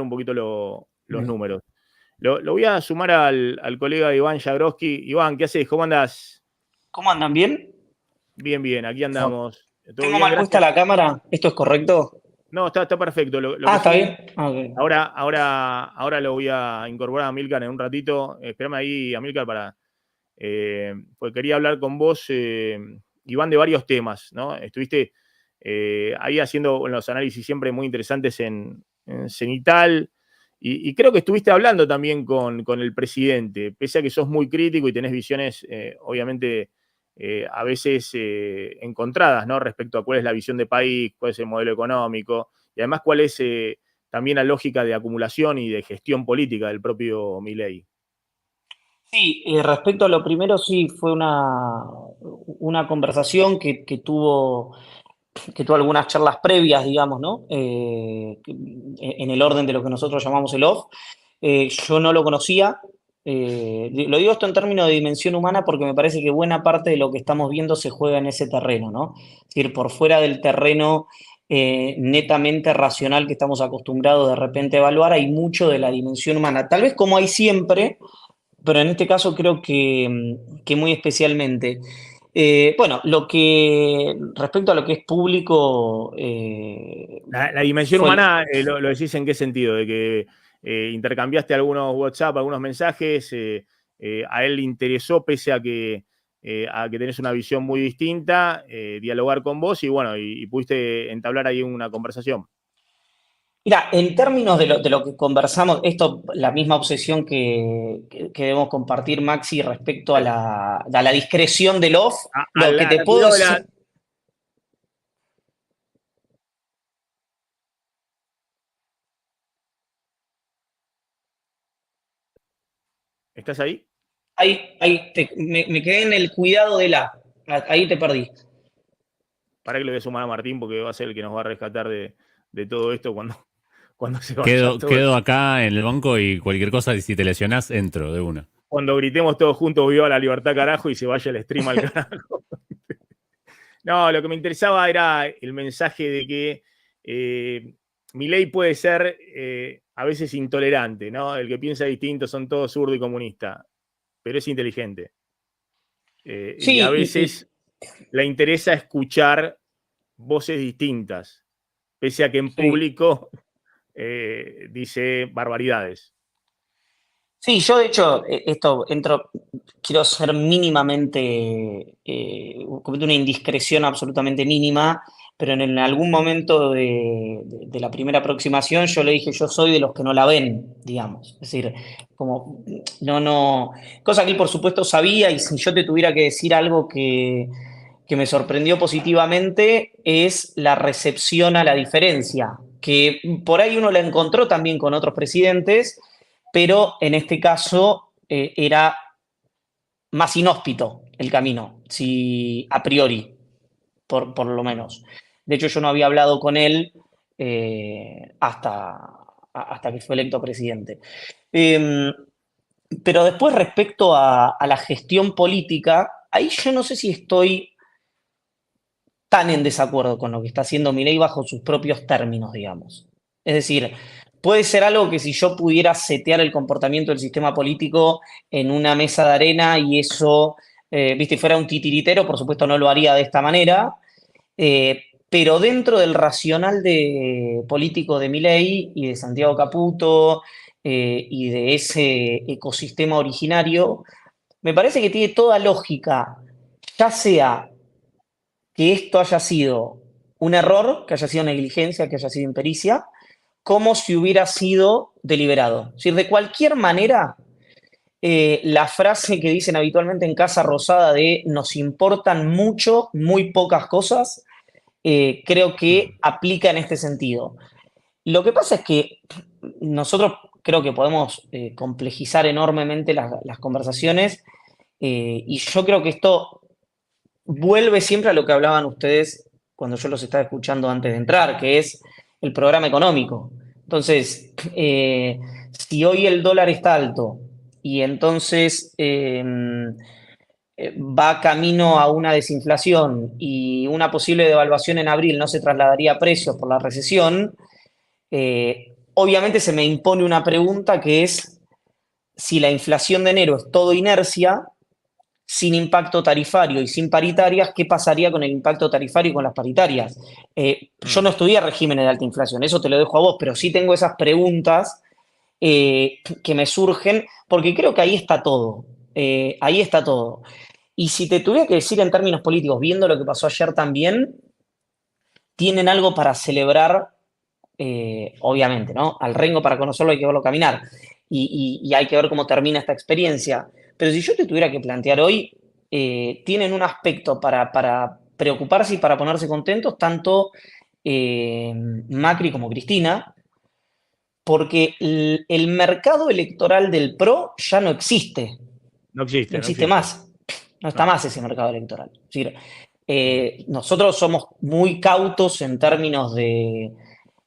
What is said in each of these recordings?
un poquito los números. Lo voy a sumar al colega Iván Jagroski. Iván, ¿qué haces? ¿Cómo andás? ¿Cómo andan? ¿Bien? Bien, bien, aquí andamos. ¿Todo ¿Tengo bien? mal Gracias. puesta la cámara? ¿Esto es correcto? No, está perfecto. Lo que ¿Está sí, bien? Okay. ahora lo voy a incorporar a Amílcar en un ratito. Espérame ahí, Amílcar, porque quería hablar con vos, Iván, de varios temas, ¿no? Estuviste ahí haciendo unos análisis siempre muy interesantes en Cenital, y creo que estuviste hablando también con el presidente, pese a que sos muy crítico y tenés visiones, obviamente, a veces encontradas, ¿no? Respecto a cuál es la visión de país, cuál es el modelo económico, y además cuál es también la lógica de acumulación y de gestión política del propio Milei. Sí, respecto a lo primero, sí, fue una conversación que tuvo algunas charlas previas, digamos, ¿no? En el orden de lo que nosotros llamamos el off. Yo no lo conocía. Lo digo esto en términos de dimensión humana porque me parece que buena parte de lo que estamos viendo se juega en ese terreno, ¿no? Es decir, por fuera del terreno netamente racional que estamos acostumbrados de repente a evaluar, hay mucho de la dimensión humana. Tal vez como hay siempre, pero en este caso creo que muy especialmente. Bueno, respecto a lo que es público, La dimensión fue humana, lo decís en qué sentido, de que intercambiaste algunos WhatsApp, algunos mensajes, a él le interesó, pese a que tenés una visión muy distinta, dialogar con vos y bueno, y pudiste entablar ahí una conversación. Mira, en términos de lo que conversamos, la misma obsesión que debemos compartir, Maxi, respecto a la discreción del off, lo que te puedo Cuidado de decir. ¿Estás ahí? Me quedé en el cuidado de ahí te perdí. Para que le voy a sumar a Martín, porque va a ser el que nos va a rescatar de todo esto cuando se vaya Quedo, todo. quedo acá en el banco y cualquier cosa, si te lesionás, entro de una. Cuando gritemos todos juntos, viva la libertad, carajo, y se vaya el stream al carajo. No, lo que me interesaba era el mensaje de que Milei puede ser a veces intolerante, ¿no? El que piensa distinto son todos zurdo y comunista, pero es inteligente. Y a Sí, veces le interesa escuchar voces distintas, pese a que en sí. público dice barbaridades. Sí, yo de hecho, quiero ser mínimamente, cometer una indiscreción absolutamente mínima, pero en algún momento de la primera aproximación yo le dije, yo soy de los que no la ven, digamos. Es decir, como, no, cosa que él por supuesto sabía, y si yo te tuviera que decir algo que me sorprendió positivamente, es la recepción a la diferencia, que por ahí uno la encontró también con otros presidentes, pero en este caso era más inhóspito el camino, si a priori, por lo menos. De hecho, yo no había hablado con él hasta que fue electo presidente. Eh, pero después, respecto a la gestión política, ahí yo no sé si estoy tan en desacuerdo con lo que está haciendo Milei bajo sus propios términos, digamos. Es decir, puede ser algo que si yo pudiera setear el comportamiento del sistema político en una mesa de arena y eso, viste, fuera un titiritero, por supuesto no lo haría de esta manera, pero dentro del racional político de Milei y de Santiago Caputo y de ese ecosistema originario, me parece que tiene toda lógica, ya sea que esto haya sido un error, que haya sido negligencia, que haya sido impericia, como si hubiera sido deliberado. Es decir, de cualquier manera, la frase que dicen habitualmente en Casa Rosada de nos importan mucho, muy pocas cosas, creo que aplica en este sentido. Lo que pasa es que nosotros creo que podemos complejizar enormemente las conversaciones y yo creo que esto vuelve siempre a lo que hablaban ustedes cuando yo los estaba escuchando antes de entrar, que es el programa económico. Entonces, si hoy el dólar está alto y entonces va camino a una desinflación y una posible devaluación en abril no se trasladaría a precios por la recesión, obviamente se me impone una pregunta que es si la inflación de enero es todo inercia, sin impacto tarifario y sin paritarias, ¿qué pasaría con el impacto tarifario y con las paritarias? Yo no estudié regímenes de alta inflación, eso te lo dejo a vos, pero sí tengo esas preguntas que me surgen, porque creo que ahí está todo. Ahí está todo. Y si te tuviera que decir en términos políticos, viendo lo que pasó ayer también, tienen algo para celebrar, obviamente, ¿no? Al Rengo para conocerlo hay que verlo caminar y hay que ver cómo termina esta experiencia. Pero si yo te tuviera que plantear hoy, tienen un aspecto para preocuparse y para ponerse contentos, tanto Macri como Cristina, porque el mercado electoral del PRO ya no existe. No existe, No no existe existe. más. No está No. más ese mercado electoral. Es decir, nosotros somos muy cautos en términos de,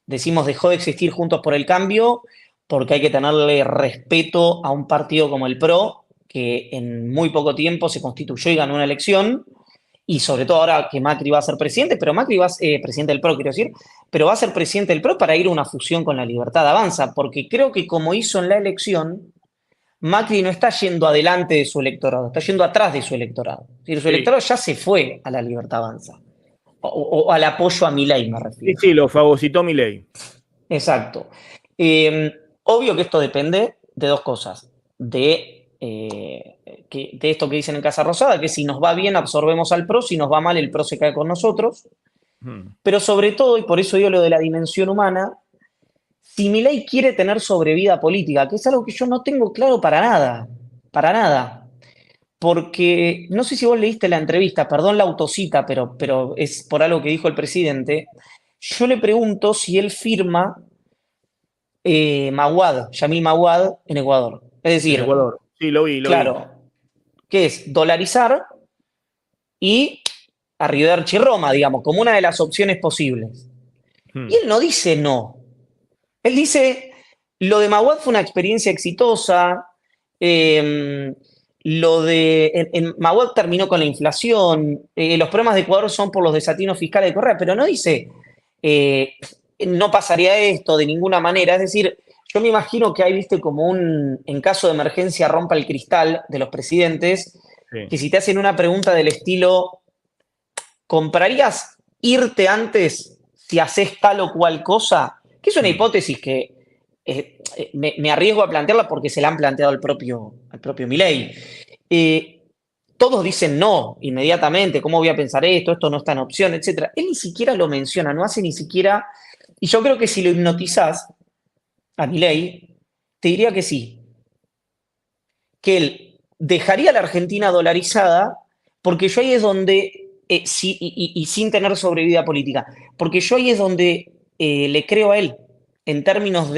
decimos, dejó de existir Juntos por el Cambio, porque hay que tenerle respeto a un partido como el PRO, que en muy poco tiempo se constituyó y ganó una elección, y sobre todo ahora que Macri va a ser presidente, pero Macri va a ser presidente del PRO, quiero decir, pero va a ser presidente del PRO para ir a una fusión con la Libertad Avanza, porque creo que como hizo en la elección, Macri no está yendo adelante de su electorado, está yendo atrás de su electorado. Es decir, su Sí, electorado ya se fue a la Libertad Avanza, o al apoyo a Milei me sí, refiero. sí, lo fagocitó Milei. Exacto. Obvio que esto depende de dos cosas. De esto que dicen en Casa Rosada, que si nos va bien absorbemos al PRO, si nos va mal el PRO se cae con nosotros. Hmm. Pero sobre todo, y por eso digo lo de la dimensión humana, si Milei quiere tener sobrevida política, que es algo que yo no tengo claro para nada. Porque no sé si vos leíste la entrevista, perdón la autocita, pero es por algo que dijo el presidente. Yo le pregunto si él firma Maguad, Yamil Maguad, en Ecuador. Es En decir, Ecuador. Sí, lo vi, lo vi. claro, que es dolarizar y arrivederci Roma, digamos, como una de las opciones posibles. Y Hmm. él no dice no. Él dice, lo de Maguad fue una experiencia exitosa, lo de Maguad terminó con la inflación, los problemas de Ecuador son por los desatinos fiscales de Correa, pero no dice, eh, no pasaría esto de ninguna manera. Es decir, yo me imagino que hay, viste, como en caso de emergencia rompa el cristal de los presidentes, Sí. que si te hacen una pregunta del estilo, ¿comprarías irte antes si haces tal o cual cosa? Que es una Hmm. hipótesis que me arriesgo a plantearla porque se la han planteado al propio Milei. Todos dicen no inmediatamente, ¿cómo voy a pensar esto? Esto no está en opción, etcétera. Él ni siquiera lo menciona, no hace ni siquiera. Y yo creo que si lo hipnotizás a Milei, te diría que sí, que él dejaría a la Argentina dolarizada, porque yo ahí es donde, sí, y sin tener sobrevida política, porque yo ahí es donde le creo a él, en términos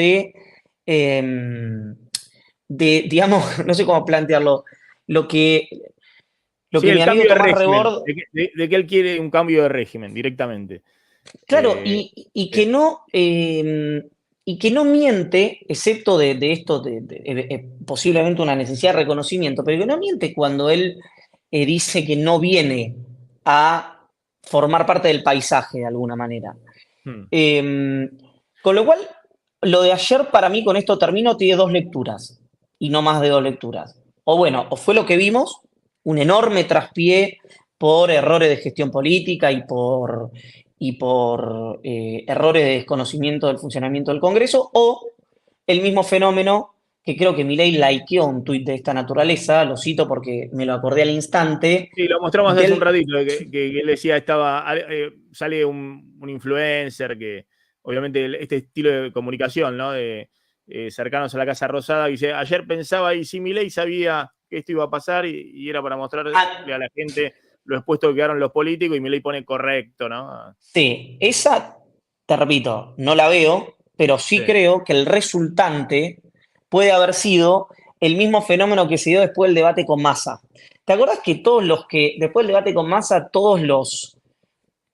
digamos, no sé cómo plantearlo, lo que, lo Sí, que mi el amigo cambio de Tomás régimen, Rebord, de que él quiere un cambio de régimen directamente. claro, Eh, y que no miente, excepto de esto, posiblemente una necesidad de reconocimiento, pero que no miente cuando él dice que no viene a formar parte del paisaje de alguna manera. hmm. Con lo cual, lo de ayer para mí, con esto termino, tiene dos lecturas y no más de dos lecturas. O bueno, o fue lo que vimos, un enorme traspié por errores de gestión política y por errores de desconocimiento del funcionamiento del Congreso, o el mismo fenómeno que creo que Milei likeó un tuit de esta naturaleza, lo cito porque me lo acordé al instante, Sí, lo mostramos hace un del. ratito, que él decía, sale un influencer que, obviamente, este estilo de comunicación, ¿no? Cercanos a la Casa Rosada, dice, ayer pensaba y si Milei sabía que esto iba a pasar y era para mostrarle Ah, a la gente lo expuesto que quedaron los políticos y Milei pone correcto, ¿no? sí, esa, te repito, no la veo, pero sí Sí. creo que el resultante puede haber sido el mismo fenómeno que se dio después del debate con Massa. ¿Te acuerdas que después del debate con Massa, todos los,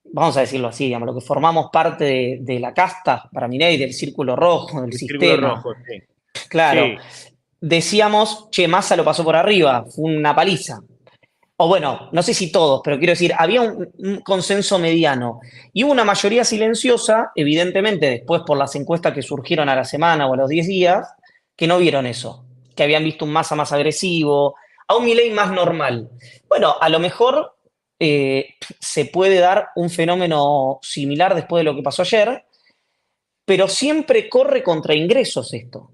vamos a decirlo así, digamos, los que formamos parte de la casta, para Milei, del círculo rojo, del El círculo sistema, rojo, sí. claro, Sí, decíamos, che, Massa lo pasó por arriba, fue una paliza. o bueno, no sé si todos, pero quiero decir, había un consenso mediano y hubo una mayoría silenciosa, evidentemente después por las encuestas que surgieron a la semana o a los 10 días, que no vieron eso, que habían visto un Massa más agresivo, a un Milei más normal. Bueno, a lo mejor se puede dar un fenómeno similar después de lo que pasó ayer, pero siempre corre contra ingresos esto.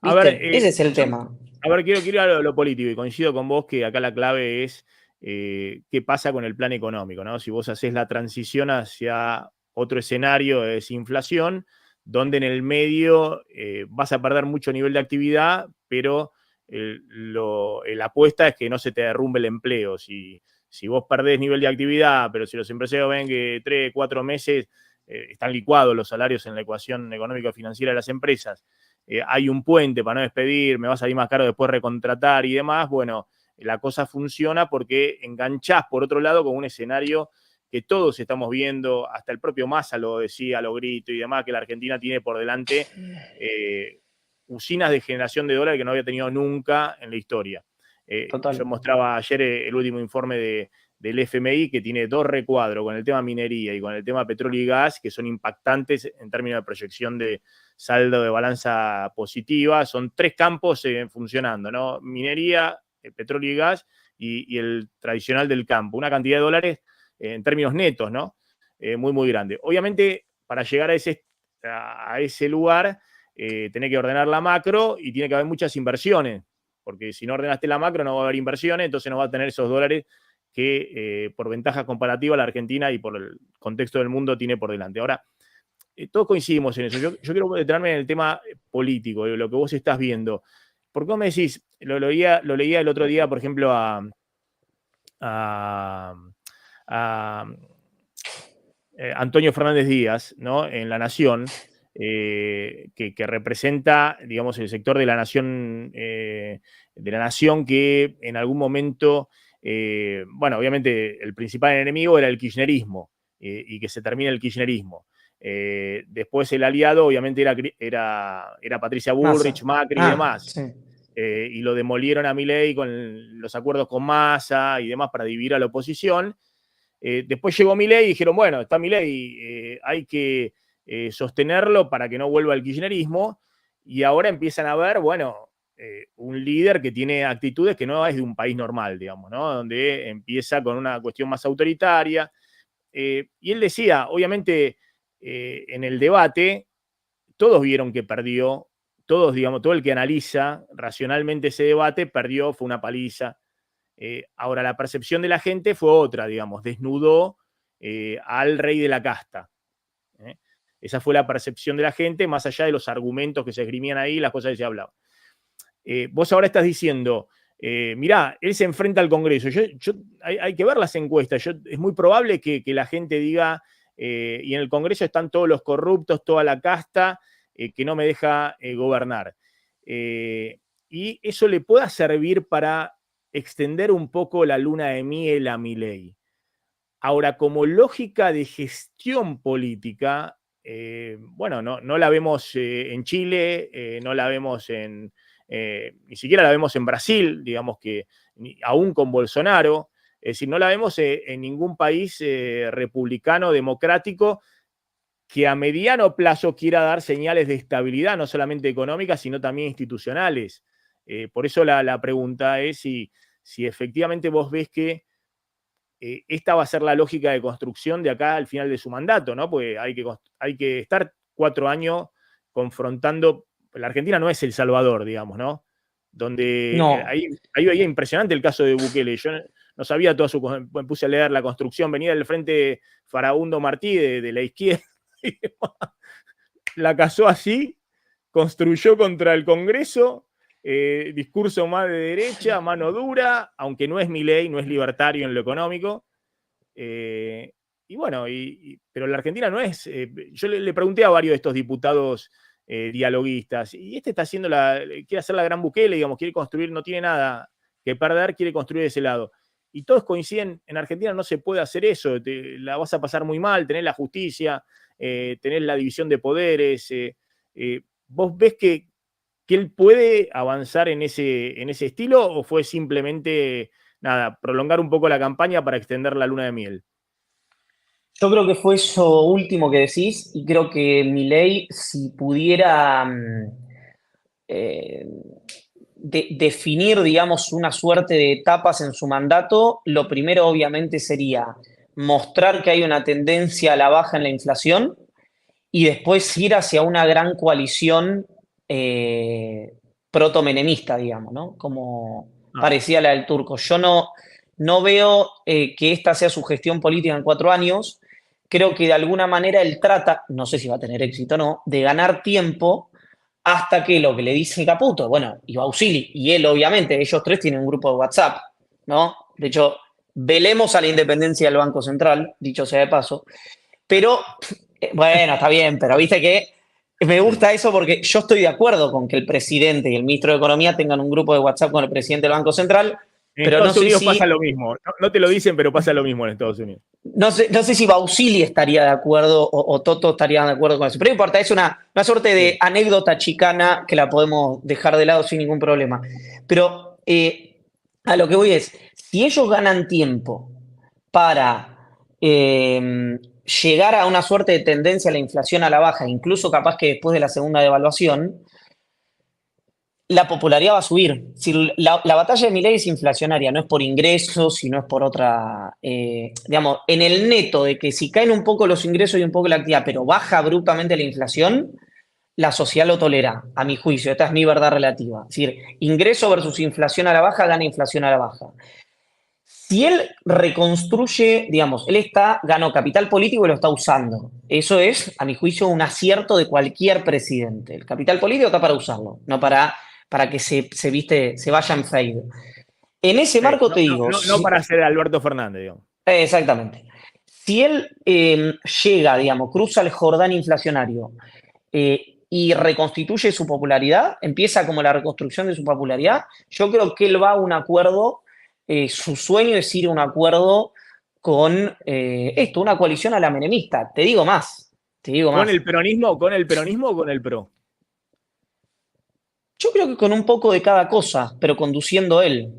A ver, ¿Viste? Ese es el tema. quiero ir a lo político y coincido con vos que acá la clave es qué pasa con el plan económico, ¿no? Si vos haces la transición hacia otro escenario de desinflación, donde en el medio vas a perder mucho nivel de actividad, pero la apuesta es que no se te derrumbe el empleo. Si vos perdés nivel de actividad, pero si los empresarios ven que 3, 4 meses están licuados los salarios en la ecuación económico-financiera de las empresas, hay un puente para no despedir, me va a salir más caro después recontratar y demás, bueno, la cosa funciona porque enganchás por otro lado con un escenario que todos estamos viendo, hasta el propio Massa lo decía, lo grito y demás, que la Argentina tiene por delante usinas de generación de dólares que no había tenido nunca en la historia. Total. Yo mostraba ayer el último informe del FMI que tiene 2 recuadros con el tema minería y con el tema petróleo y gas que son impactantes en términos de proyección de saldo de balanza positiva. Son 3 campos funcionando, ¿no? Minería, petróleo y gas y el tradicional del campo. Una cantidad de dólares en términos netos, ¿no? Muy, muy grande. Obviamente, para llegar a ese lugar, tenés que ordenar la macro y tiene que haber muchas inversiones, porque si no ordenaste la macro no va a haber inversiones, entonces no va a tener esos dólares que por ventaja comparativa la Argentina y por el contexto del mundo tiene por delante. Ahora, todos coincidimos en eso. Yo quiero detenerme en el tema político, de lo que vos estás viendo. Porque vos me decís, lo leía el otro día, por ejemplo, a Antonio Fernández Díaz, ¿no? En La Nación, que representa, digamos, el sector de la nación que en algún momento, bueno, obviamente el principal enemigo era el kirchnerismo y que se termine el kirchnerismo. Después el aliado, obviamente, era Patricia Bullrich, Macri y demás. Sí. Y lo demolieron a Milei con los acuerdos con Massa y demás para dividir a la oposición. Después llegó Milei y dijeron, bueno, está Milei, hay que sostenerlo para que no vuelva al kirchnerismo. Y ahora empiezan a ver, bueno, un líder que tiene actitudes que no es de un país normal, digamos, ¿no? Donde empieza con una cuestión más autoritaria. Y él decía, obviamente, en el debate, todos vieron que perdió, todos, digamos, todo el que analiza racionalmente ese debate perdió, fue una paliza. Ahora, la percepción de la gente fue otra, digamos, desnudó al rey de la casta. Esa fue la percepción de la gente, más allá de los argumentos que se esgrimían ahí, las cosas que se hablaban. Vos ahora estás diciendo, mirá, él se enfrenta al Congreso. Hay que ver las encuestas. Es muy probable que la gente diga, y en el Congreso están todos los corruptos, toda la casta, que no me deja gobernar. Y eso le pueda servir para extender un poco la luna de miel a Milei. Ahora, como lógica de gestión política, bueno, no la vemos en Chile, no la vemos ni siquiera la vemos en Brasil, digamos que aún con Bolsonaro, es decir, no la vemos en ningún país republicano, democrático, que a mediano plazo quiera dar señales de estabilidad, no solamente económicas, sino también institucionales. Por eso la pregunta es si efectivamente vos ves que esta va a ser la lógica de construcción de acá al final de su mandato, ¿no? Porque hay que estar 4 años confrontando. La Argentina no es El Salvador, digamos, ¿no? Donde No. ahí veía impresionante el caso de Bukele. Yo no sabía me puse a leer la construcción, venía del frente Farabundo Martí de la izquierda. La casó así, construyó contra el Congreso, discurso más de derecha, mano dura, aunque no es Milei, no es libertario en lo económico. Y bueno, pero la Argentina no es. Yo le pregunté a varios de estos diputados dialoguistas, y este está haciendo quiere hacer la gran Bukele, digamos, quiere construir, no tiene nada que perder, quiere construir de ese lado. Y todos coinciden, en Argentina no se puede hacer eso, la vas a pasar muy mal, tenés la justicia, tenés la división de poderes. ¿Vos ves que él puede avanzar en ese estilo o fue simplemente nada, prolongar un poco la campaña para extender la luna de miel. Yo creo que fue eso último que decís, y creo que Milei, si pudiera eh, definir, digamos, una suerte de etapas en su mandato, lo primero obviamente sería mostrar que hay una tendencia a la baja en la inflación y después ir hacia una gran coalición proto-menemista, digamos, ¿no? Como parecía la del Turco. Yo no veo que esta sea su gestión política en 4 años. Creo que de alguna manera él trata, no sé si va a tener éxito o no, de ganar tiempo hasta que lo que le dice Caputo, bueno, y Bausili, y él obviamente, ellos tres tienen un grupo de WhatsApp, ¿no? De hecho, velemos a la independencia del Banco Central, dicho sea de paso, pero, bueno, está bien, pero viste que me gusta eso porque yo estoy de acuerdo con que el presidente y el ministro de Economía tengan un grupo de WhatsApp con el presidente del Banco Central, En pero Estados no sé Unidos si pasa lo mismo. No te lo dicen, pero pasa lo mismo en Estados Unidos. no sé si Bausili estaría de acuerdo o Toto estaría de acuerdo con eso. Pero no importa, es una suerte de anécdota chicana que la podemos dejar de lado sin ningún problema. Pero a lo que voy es, si ellos ganan tiempo para llegar a una suerte de tendencia a la inflación a la baja, incluso capaz que después de la segunda devaluación, la popularidad va a subir. Si la batalla de Milei es inflacionaria, no es por ingresos, sino es por otra, digamos, en el neto de que si caen un poco los ingresos y un poco la actividad, pero baja abruptamente la inflación, la sociedad lo tolera, a mi juicio. Esta es mi verdad relativa. Es decir, ingreso versus inflación a la baja, gana inflación a la baja. Si él reconstruye, digamos, ganó capital político y lo está usando. Eso es, a mi juicio, un acierto de cualquier presidente. El capital político está para usarlo, no para que se vaya en fade. En ese marco te digo. No para ser Alberto Fernández, digamos. Exactamente. Si él llega, digamos, cruza el Jordán inflacionario y reconstituye su popularidad, empieza como la reconstrucción de su popularidad, yo creo que él va a un acuerdo, su sueño es ir a un acuerdo con una coalición a la menemista. Te digo más. ¿Con el peronismo o con el PRO? Yo creo que con un poco de cada cosa, pero conduciendo él.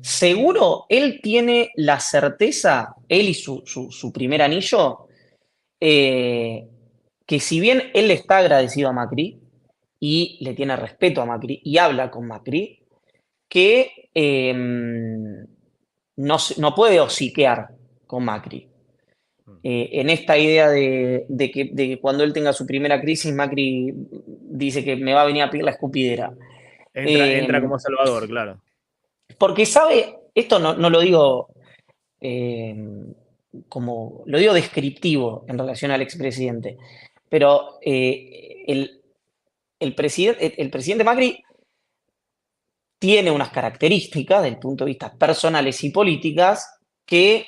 Seguro, él tiene la certeza, él y su primer anillo, que si bien él está agradecido a Macri y le tiene respeto a Macri y habla con Macri, que no puede hociquear con Macri. En esta idea de que cuando él tenga su primera crisis, Macri dice que me va a venir a pedir la escupidera. Entra como Salvador, claro. Porque sabe, esto no lo digo lo digo descriptivo en relación al expresidente, pero el presidente Macri tiene unas características desde el punto de vista personales y políticas que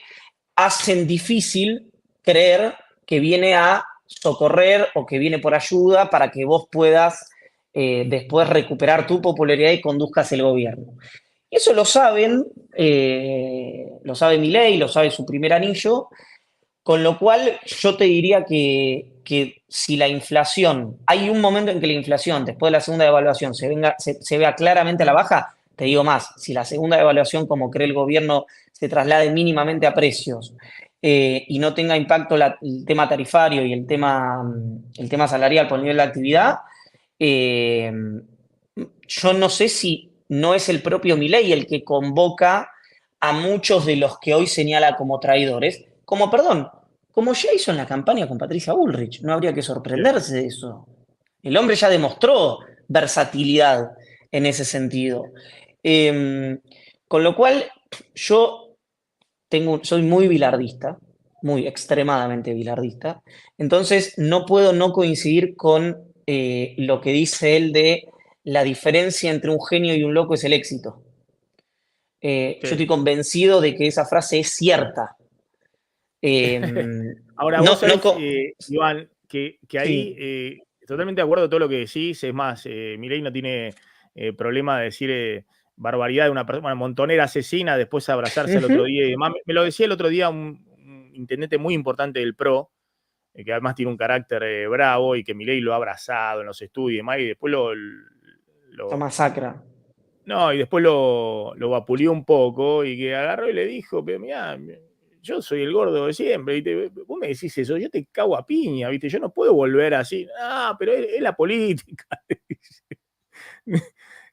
hacen difícil creer que viene a socorrer o que viene por ayuda para que vos puedas después recuperar tu popularidad y conduzcas el gobierno. Eso lo saben, lo sabe Milei, lo sabe su primer anillo, con lo cual yo te diría que si la inflación, hay un momento en que la inflación, después de la segunda devaluación, se vea claramente a la baja, te digo más, si la segunda devaluación, como cree el gobierno, se traslade mínimamente a precios y no tenga impacto el tema tarifario y el tema salarial por el nivel de actividad, yo no sé si no es el propio Milei el que convoca a muchos de los que hoy señala como traidores, como ya hizo en la campaña con Patricia Bullrich. No habría que sorprenderse de eso. El hombre ya demostró versatilidad en ese sentido. Con lo cual, yo soy muy bilardista, muy extremadamente bilardista. Entonces, no puedo no coincidir con lo que dice él de la diferencia entre un genio y un loco es el éxito. Sí. Yo estoy convencido de que esa frase es cierta. Ahora, vos sabés, Iván, que ahí sí. Totalmente de acuerdo con todo lo que decís. Es más, Milei no tiene problema de decir barbaridad de una persona, montonera asesina, después abrazarse el otro día y demás. Me lo decía el otro día un intendente muy importante del PRO, que además tiene un carácter bravo y que Milei lo ha abrazado en los estudios y demás, y después lo masacra. No, y después lo vapuleó un poco y que agarró y le dijo, pero mirá, yo soy el gordo de siempre, ¿viste? Vos me decís eso, yo te cago a piña, ¿viste? Yo no puedo volver así. Ah, pero es la política.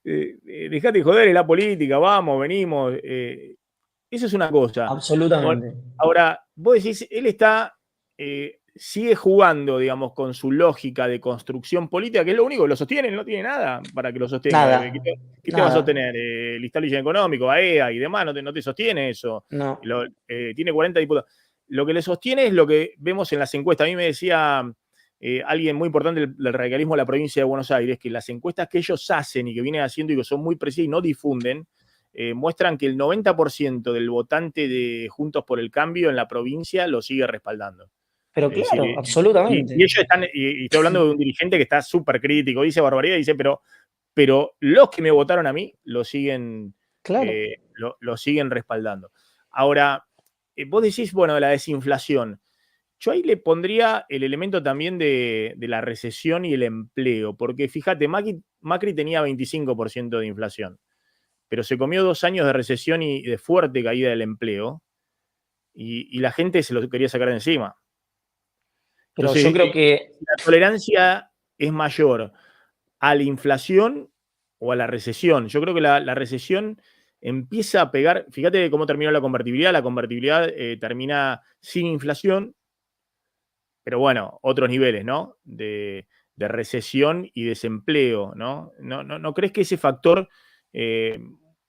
Dejate de joder, es la política, vamos, venimos. Eso es una cosa. Absolutamente. Ahora, vos decís, él sigue jugando, digamos, con su lógica de construcción política, que es lo único que lo sostiene, no tiene nada para que lo sostenga. Nada. ¿Qué te va a sostener? El establishment económico, AEA y demás, no te sostiene eso. No. Tiene 40 diputados. Lo que le sostiene es lo que vemos en las encuestas. A mí me decía alguien muy importante del radicalismo de la provincia de Buenos Aires, que las encuestas que ellos hacen y que vienen haciendo y que son muy precisas y no difunden, muestran que el 90% del votante de Juntos por el Cambio en la provincia lo sigue respaldando. Pero claro, decir, absolutamente. Y ellos están, y estoy hablando de un dirigente que está súper crítico, dice barbaridad, dice, pero los que me votaron a mí lo siguen, claro. lo siguen respaldando. Ahora, vos decís, bueno, de la desinflación. Yo ahí le pondría el elemento también de la recesión y el empleo, porque fíjate, Macri tenía 25% de inflación, pero se comió 2 años de recesión y de fuerte caída del empleo, y la gente se lo quería sacar de encima. Pero entonces, yo creo que la tolerancia es mayor a la inflación o a la recesión. Yo creo que la recesión empieza a pegar. Fíjate cómo terminó la convertibilidad. La convertibilidad termina sin inflación, pero bueno, otros niveles, ¿no? De recesión y desempleo, ¿no? ¿No crees que ese factor,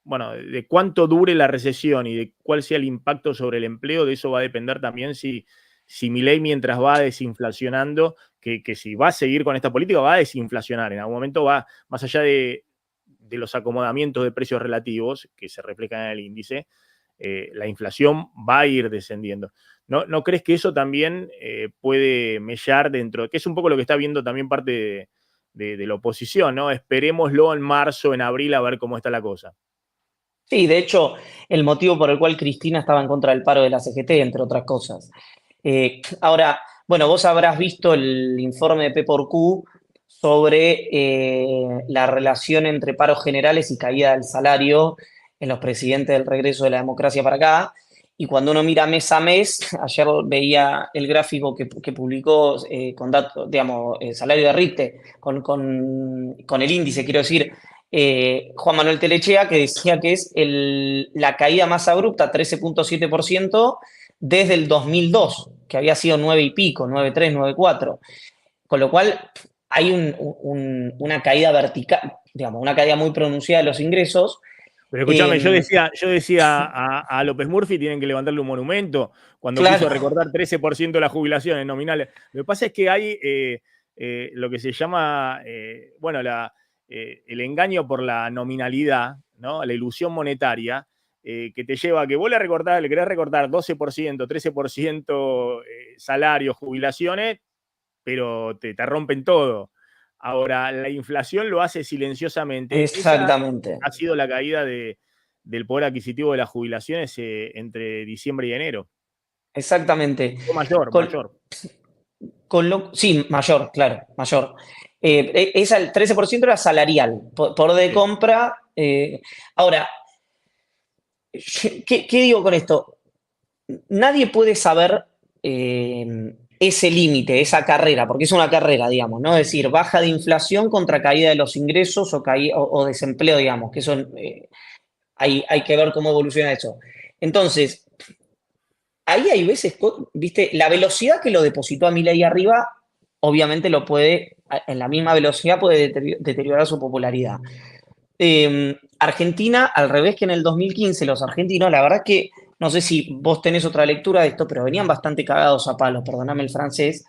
bueno, de cuánto dure la recesión y de cuál sea el impacto sobre el empleo, de eso va a depender también si Milei, mientras va desinflacionando, que si va a seguir con esta política, va a desinflacionar. En algún momento va, más allá de los acomodamientos de precios relativos que se reflejan en el índice, la inflación va a ir descendiendo. ¿No crees que eso también puede mellar dentro? Que es un poco lo que está viendo también parte de la oposición, ¿no? Esperémoslo en marzo, en abril, a ver cómo está la cosa. Sí, de hecho, el motivo por el cual Cristina estaba en contra del paro de la CGT, entre otras cosas. Ahora, bueno, vos habrás visto el informe de P por Q sobre la relación entre paros generales y caída del salario en los presidentes del regreso de la democracia para acá. Y cuando uno mira mes a mes, ayer veía el gráfico que publicó con datos, digamos, salario de RIPTE, con el índice, quiero decir, Juan Manuel Telechea, que decía que es la caída más abrupta, 13.7%, desde el 2002, que había sido 9 y pico, 9,3, 9,4. Con lo cual hay una caída vertical, digamos, una caída muy pronunciada de los ingresos. Pero escúchame, yo decía a López Murphy tienen que levantarle un monumento cuando quiso recortar 13% de las jubilaciones nominales. Lo que pasa es que hay lo que se llama, bueno, el engaño por la nominalidad, ¿no? La ilusión monetaria, que te lleva a que vos le querés recortar 12%, 13% salarios, jubilaciones, pero te rompen todo. Ahora, la inflación lo hace silenciosamente. Exactamente. Esa ha sido la caída del poder adquisitivo de las jubilaciones entre diciembre y enero. Exactamente. Mayor. Sí, mayor, claro, mayor. El 13% era salarial, por de compra. Ahora, ¿qué digo con esto? Nadie puede saber ese límite, esa carrera, porque es una carrera, digamos, ¿no? Es decir, baja de inflación contra caída de los ingresos o desempleo, digamos, que eso hay que ver cómo evoluciona eso. Entonces, ahí hay veces, viste, la velocidad que lo depositó a Milei arriba, obviamente en la misma velocidad puede deteriorar su popularidad. Argentina, al revés que en el 2015, los argentinos, la verdad que, no sé si vos tenés otra lectura de esto, pero venían bastante cagados a palos, perdóname el francés,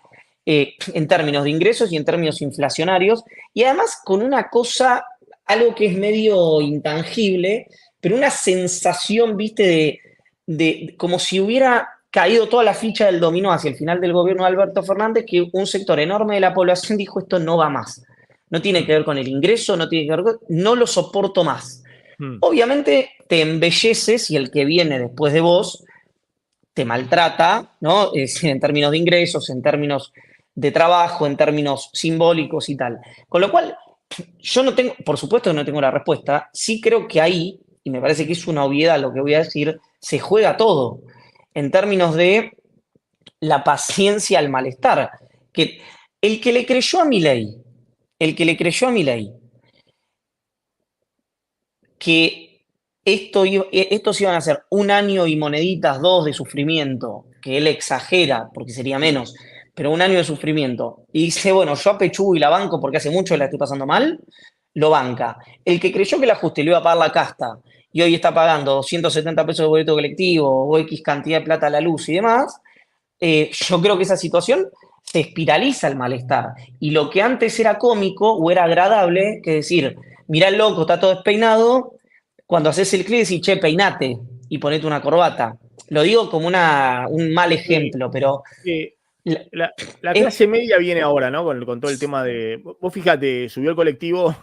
en términos de ingresos y en términos inflacionarios, y además con una cosa, algo que es medio intangible, pero una sensación, viste, de como si hubiera caído toda la ficha del dominó hacia el final del gobierno de Alberto Fernández, que un sector enorme de la población dijo esto no va más. No tiene que ver con el ingreso, no lo soporto más. Obviamente te embelleces y el que viene después de vos te maltrata, ¿no? En términos de ingresos, en términos de trabajo, en términos simbólicos y tal. Con lo cual, yo no tengo, por supuesto que no tengo la respuesta, sí creo que ahí, y me parece que es una obviedad lo que voy a decir, se juega todo en términos de la paciencia al malestar. Que el que le creyó a Milei, el que le creyó a Milei, que estos iban a ser un año y moneditas, dos de sufrimiento, que él exagera, porque sería menos, pero un año de sufrimiento, y dice, bueno, yo apechugo y la banco porque hace mucho que la estoy pasando mal, lo banca. El que creyó que el ajuste le iba a pagar la casta y hoy está pagando 270 pesos de boleto colectivo o X cantidad de plata a la luz y demás, yo creo que esa situación se espiraliza el malestar. Y lo que antes era cómico o era agradable, que decir, mirá el loco, está todo despeinado, cuando haces el clic decís, che, peinate y ponete una corbata. Lo digo como un mal ejemplo, pero... La clase media viene ahora, ¿no? Con todo el tema de... Vos fíjate, subió el colectivo,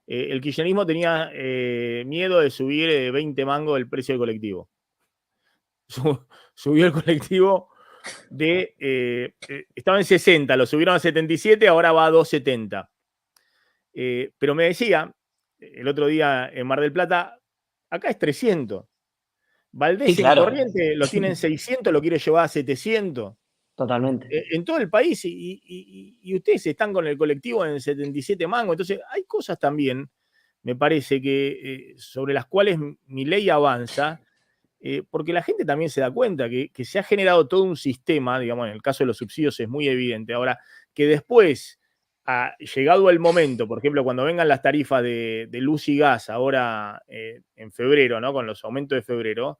el kirchnerismo tenía miedo de subir 20 mangos el precio del colectivo. Subió el colectivo estaba en 60, lo subieron a 77, ahora va a 270. Pero me decía, el otro día en Mar del Plata, acá es 300. Valdés sí, claro. en Corrientes lo tiene en 600, lo quiere llevar a 700. Totalmente. En todo el país, y ustedes están con el colectivo en 77 mangos. Entonces, hay cosas también, me parece, que sobre las cuales Milei avanza, porque la gente también se da cuenta que se ha generado todo un sistema, digamos, en el caso de los subsidios es muy evidente. Ahora, que después, llegado el momento, por ejemplo, cuando vengan las tarifas de luz y gas ahora en febrero, ¿no? Con los aumentos de febrero,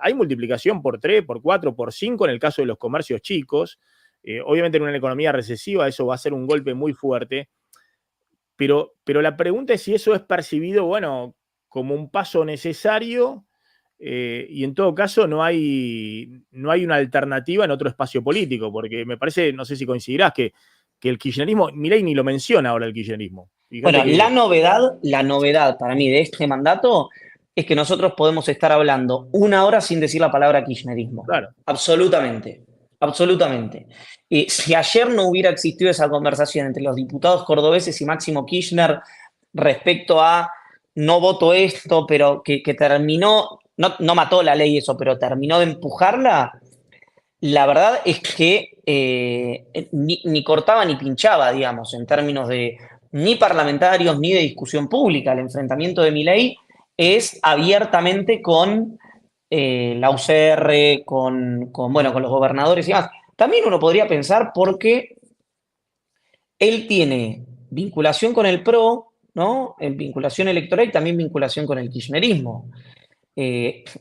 hay multiplicación por 3, por 4, por 5 en el caso de los comercios chicos. Obviamente en una economía recesiva eso va a ser un golpe muy fuerte, pero la pregunta es si eso es percibido, bueno, como un paso necesario y en todo caso no hay una alternativa en otro espacio político, porque me parece, no sé si coincidirás, que el kirchnerismo, Milei ni lo menciona ahora el kirchnerismo. Bueno, la novedad para mí de este mandato es que nosotros podemos estar hablando una hora sin decir la palabra kirchnerismo. Claro. Absolutamente, absolutamente. Si ayer no hubiera existido esa conversación entre los diputados cordobeses y Máximo Kirchner respecto a no voto esto, pero que terminó, no mató la ley eso, pero terminó de empujarla, la verdad es que ni cortaba ni pinchaba, digamos, en términos de ni parlamentarios ni de discusión pública. El enfrentamiento de Milei es abiertamente con la UCR, con los gobernadores y demás. También uno podría pensar porque él tiene vinculación con el PRO, ¿no? En vinculación electoral y también vinculación con el kirchnerismo.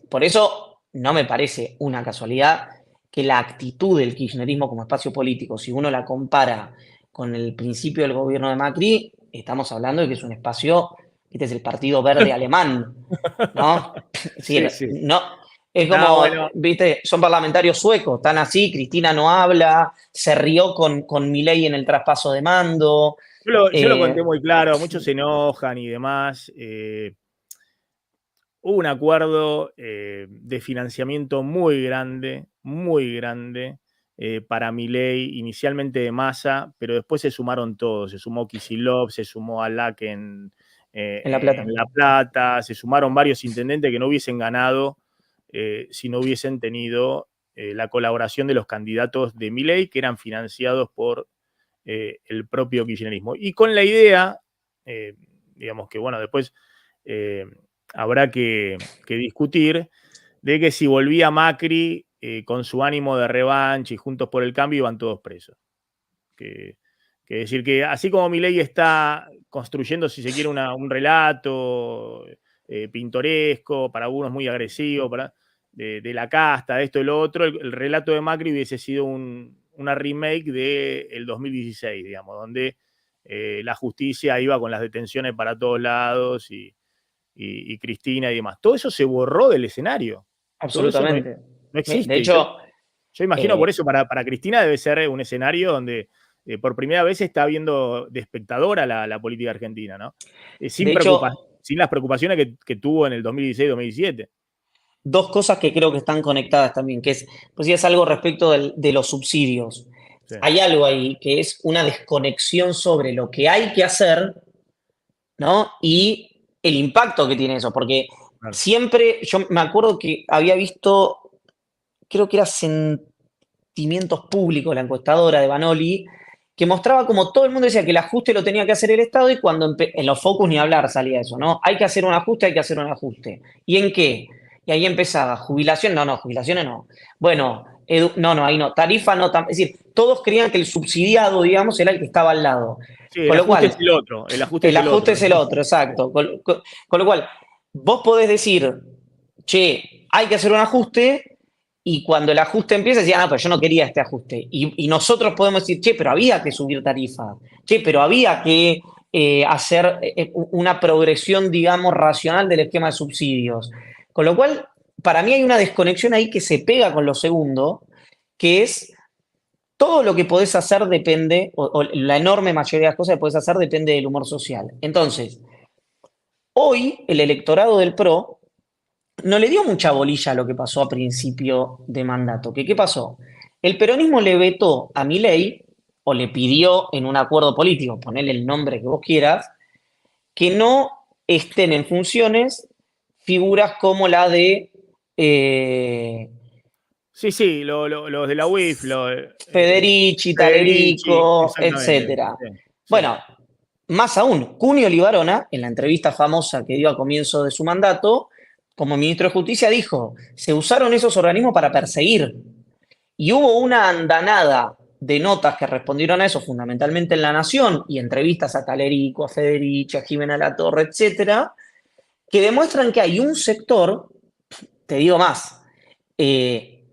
Por eso no me parece una casualidad que la actitud del kirchnerismo como espacio político, si uno la compara con el principio del gobierno de Macri, estamos hablando de que es un espacio, este es el Partido Verde alemán, ¿no? Sí, sí. No, es como, bueno, viste, son parlamentarios suecos, están así, Cristina no habla, se rió con Milei en el traspaso de mando. Yo lo conté muy claro, muchos se enojan y demás. Hubo un acuerdo de financiamiento muy grande para Milei, inicialmente de Massa, pero después se sumaron todos. Se sumó Kicillof, se sumó Alac en La Plata, se sumaron varios intendentes que no hubiesen ganado si no hubiesen tenido la colaboración de los candidatos de Milei, que eran financiados por el propio kirchnerismo. Y con la idea, digamos que, bueno, después habrá que discutir de que si volvía Macri con su ánimo de revancha y Juntos por el Cambio iban todos presos. Que decir que así como Milei está construyendo, si se quiere, un relato pintoresco, para algunos muy agresivo, de la casta, de esto y lo otro, el relato de Macri hubiese sido una remake del 2016, digamos, donde la justicia iba con las detenciones para todos lados y Cristina y demás. Todo eso se borró del escenario. Absolutamente. No existe. De hecho, yo imagino por eso para Cristina debe ser un escenario donde por primera vez está viendo de espectadora la política argentina, ¿no? Sin las preocupaciones que tuvo en el 2016-2017. Dos cosas que creo que están conectadas también, que es algo respecto de los subsidios. Sí. Hay algo ahí que es una desconexión sobre lo que hay que hacer ¿no? Y el impacto que tiene eso, porque Claro. siempre, yo me acuerdo que había visto, creo que era Sentimientos Públicos, la encuestadora de Banoli, que mostraba como todo el mundo decía que el ajuste lo tenía que hacer el Estado y cuando en los focus ni hablar salía eso, ¿no? Hay que hacer un ajuste, hay que hacer un ajuste. ¿Y en qué? Y ahí empezaba, jubilación, no, jubilaciones no. Bueno, no, ahí no. Tarifa no, es decir, todos creían que el subsidiado, digamos, era el que estaba al lado. Sí, el Con lo ajuste es cual, el otro, el ajuste es el el ajuste otro. es el otro, exacto. Con lo cual, vos podés decir, che, hay que hacer un ajuste, y cuando el ajuste empieza, decían, pero yo no quería este ajuste. Y nosotros podemos decir, che, pero había que subir tarifa, che, pero había que hacer una progresión, digamos, racional del esquema de subsidios. Con lo cual, para mí hay una desconexión ahí que se pega con lo segundo, que es todo lo que podés hacer depende, o la enorme mayoría de las cosas que podés hacer depende del humor social. Entonces, hoy el electorado del PRO no le dio mucha bolilla a lo que pasó a principio de mandato. ¿Qué pasó? El peronismo le vetó a Milei, o le pidió en un acuerdo político, ponerle el nombre que vos quieras, que no estén en funciones figuras como la de Sí, los de la UIF, Federici, Federici, Talerico, exactamente. etcétera. Sí, sí. Bueno, más aún, Cunio Libarona, en la entrevista famosa que dio a comienzo de su mandato, como ministro de Justicia, dijo, se usaron esos organismos para perseguir. Y hubo una andanada de notas que respondieron a eso, fundamentalmente en La Nación, y entrevistas a Talerico, a Federici, a Jimena Latorre, etcétera, que demuestran que hay un sector, te digo más, eh,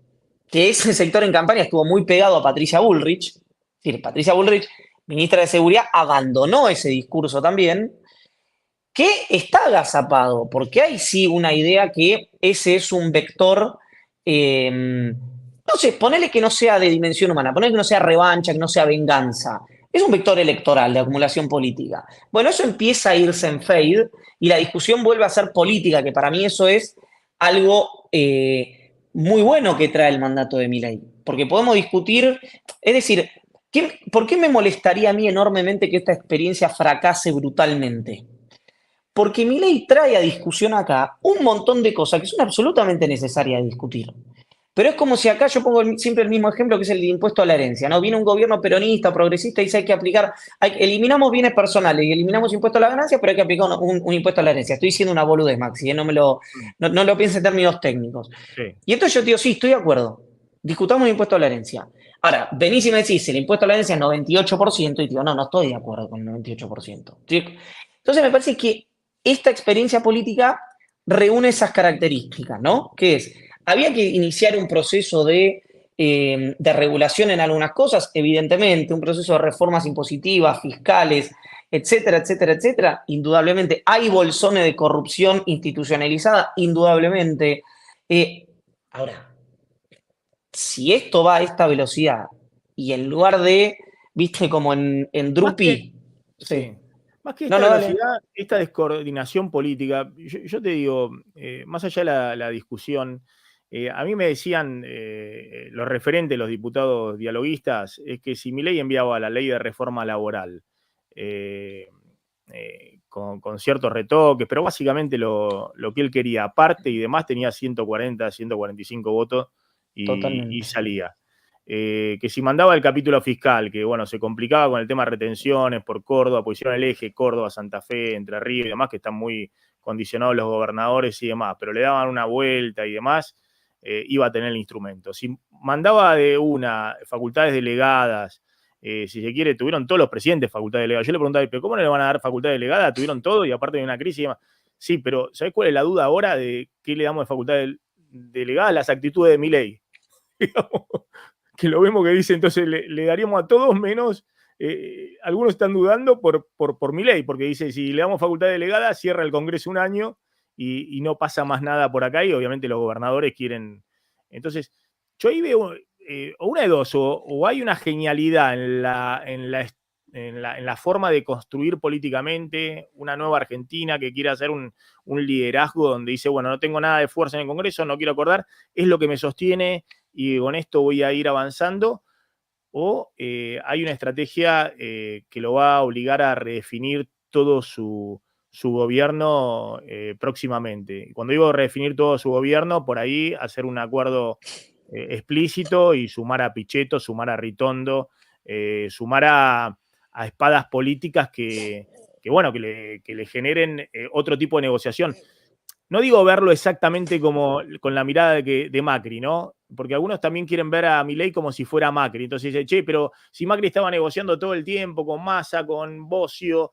que ese sector en campaña estuvo muy pegado a Patricia Bullrich. Es decir, Patricia Bullrich, ministra de Seguridad, abandonó ese discurso también, que está agazapado, porque hay sí una idea que ese es un vector, no sé, ponele que no sea de dimensión humana, ponele que no sea revancha, que no sea venganza. Es un vector electoral de acumulación política. Bueno, eso empieza a irse en fade y la discusión vuelve a ser política, que para mí eso es algo muy bueno que trae el mandato de Milei. Porque podemos discutir, es decir, ¿por qué me molestaría a mí enormemente que esta experiencia fracase brutalmente? Porque Milei trae a discusión acá un montón de cosas que son absolutamente necesarias de discutir. Pero es como si acá yo pongo siempre el mismo ejemplo, que es el impuesto a la herencia, ¿no? Viene un gobierno peronista, progresista, y dice hay que aplicar, eliminamos bienes personales y eliminamos impuesto a la ganancia, pero hay que aplicar un impuesto a la herencia. Estoy diciendo una boludez, Maxi, no lo piense en términos técnicos. Sí. Y entonces yo digo, sí, estoy de acuerdo, discutamos el impuesto a la herencia. Ahora, venís y me decís, el impuesto a la herencia es 98%, y digo, no estoy de acuerdo con el 98%. Entonces me parece que esta experiencia política reúne esas características, ¿no? Que es, había que iniciar un proceso de regulación en algunas cosas, evidentemente, un proceso de reformas impositivas, fiscales, etcétera, etcétera, etcétera. Indudablemente, hay bolsones de corrupción institucionalizada, indudablemente. Ahora, si esto va a esta velocidad y en lugar de, viste, como en Más que, Drupi, sí. sí, más que No, esta no, dale. velocidad, esta descoordinación política, yo te digo, más allá de la discusión, a mí me decían los referentes, los diputados dialoguistas, es que si Milei enviaba la ley de reforma laboral eh, con ciertos retoques, pero básicamente lo que él quería aparte y demás tenía 140, 145 votos y Totalmente. salía. Que si mandaba el capítulo fiscal, que bueno, se complicaba con el tema de retenciones por Córdoba, pues hicieron el eje Córdoba, Santa Fe, Entre Ríos y demás, que están muy condicionados los gobernadores y demás, pero le daban una vuelta y demás, iba a tener el instrumento. Si mandaba de una facultades delegadas, si se quiere, tuvieron todos los presidentes facultades delegadas. Yo le preguntaba, ¿pero cómo no le van a dar facultades delegadas? Tuvieron todo y aparte de una crisis y demás. Sí, pero ¿sabés cuál es la duda ahora de qué le damos de facultades delegadas? Las actitudes de Milei. Que lo vemos que dice, entonces le daríamos a todos menos, algunos están dudando por Milei, porque dice, si le damos facultad delegada, cierra el Congreso un año y no pasa más nada por acá y obviamente los gobernadores quieren. Entonces, yo ahí veo o una de dos, o hay una genialidad en la forma de construir políticamente una nueva Argentina que quiere hacer un liderazgo donde dice, bueno, no tengo nada de fuerza en el Congreso, no quiero acordar, es lo que me sostiene y con esto voy a ir avanzando, o hay una estrategia que lo va a obligar a redefinir todo su su gobierno próximamente. Cuando digo redefinir todo su gobierno, por ahí hacer un acuerdo explícito y sumar a Pichetto, sumar a Ritondo, sumar a espadas políticas que le generen otro tipo de negociación. No digo verlo exactamente como con la mirada de Macri, ¿no? Porque algunos también quieren ver a Milei como si fuera Macri. Entonces dice, che, pero si Macri estaba negociando todo el tiempo con Massa, con Bocio,